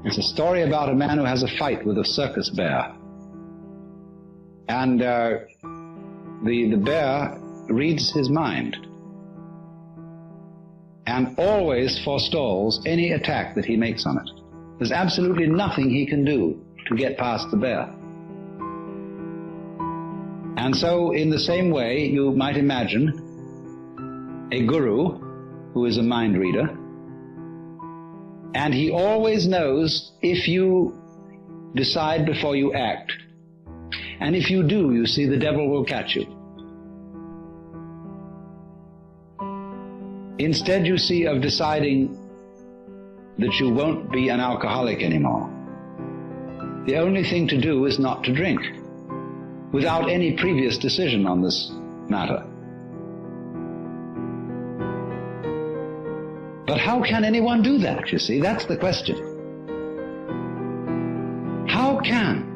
It's a story about a man who has a fight with a circus bear. And the bear reads his mind and always forestalls any attack that he makes on it. There's absolutely nothing he can do to get past the bear. And so, in the same way, you might imagine a guru who is a mind reader, and he always knows if you decide before you act. And if you do, you see, the devil will catch you. Instead, you see, of deciding that you won't be an alcoholic anymore, the only thing to do is not to drink, without any previous decision on this matter. But how can anyone do that, you see? That's the question. How can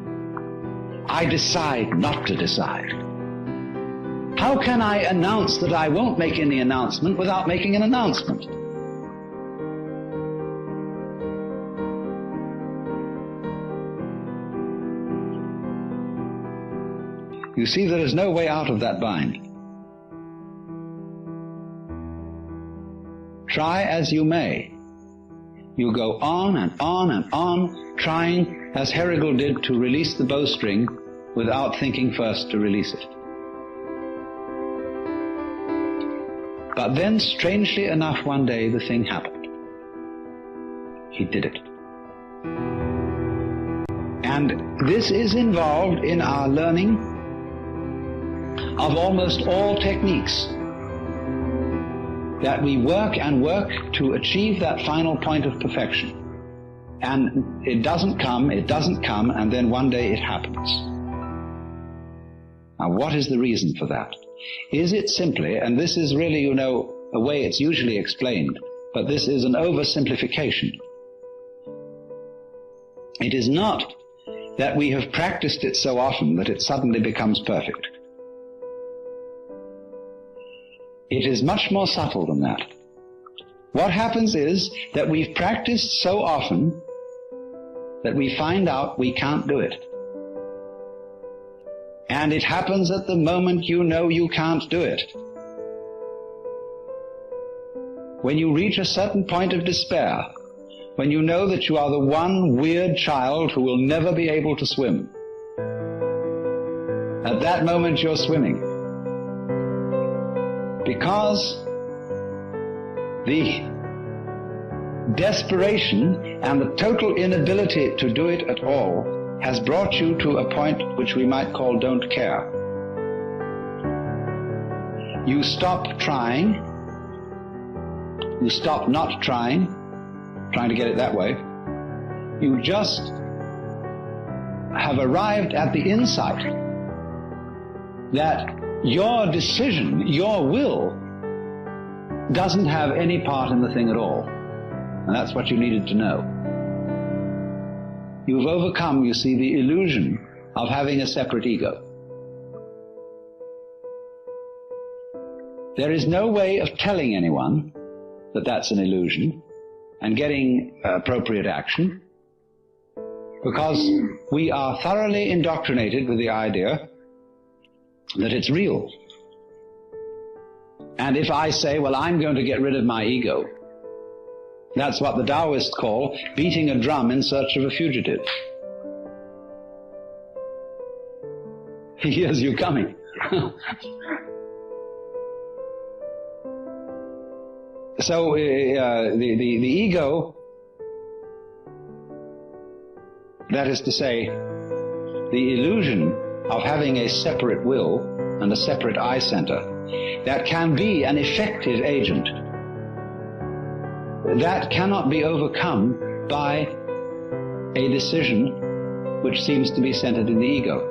I decide not to decide? How can I announce that I won't make any announcement without making an announcement? You see, there is no way out of that bind. Try as you may, you go on and on and on, trying, as Herigel did, to release the bowstring without thinking first to release it. But then, strangely enough, one day the thing happened. He did it. And this is involved in our learning of almost all techniques, that we work and work to achieve that final point of perfection. And it doesn't come, and then one day it happens. Now, what is the reason for that? Is it simply, and this is really, you know, a way it's usually explained, but this is an oversimplification. It is not that we have practiced it so often that it suddenly becomes perfect. It is much more subtle than that. What happens is that we've practiced so often that we find out we can't do it. And it happens at the moment you know you can't do it. When you reach a certain point of despair, when you know that you are the one weird child who will never be able to swim, at that moment you're swimming. Because the desperation and the total inability to do it at all has brought you to a point which we might call don't care. You stop trying, you stop not trying to get it that way. You just have arrived at the insight that your decision, your will, doesn't have any part in the thing at all. And that's what you needed to know. You've overcome, you see, the illusion of having a separate ego. There is no way of telling anyone that that's an illusion and getting appropriate action, because we are thoroughly indoctrinated with the idea that it's real. And if I say, well, I'm going to get rid of my ego, that's what the Taoists call beating a drum in search of a fugitive. He hears you coming. So the ego, that is to say, the illusion of having a separate will and a separate I center that can be an effective agent, that cannot be overcome by a decision which seems to be centered in the ego.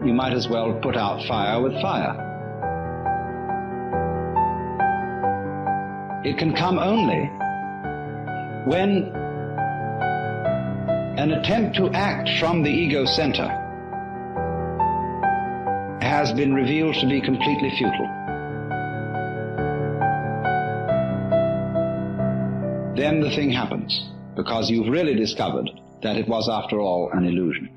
You might as well put out fire with fire. It can come only when an attempt to act from the ego center has been revealed to be completely futile. Then the thing happens. because you've really discovered that it was, after all, an illusion.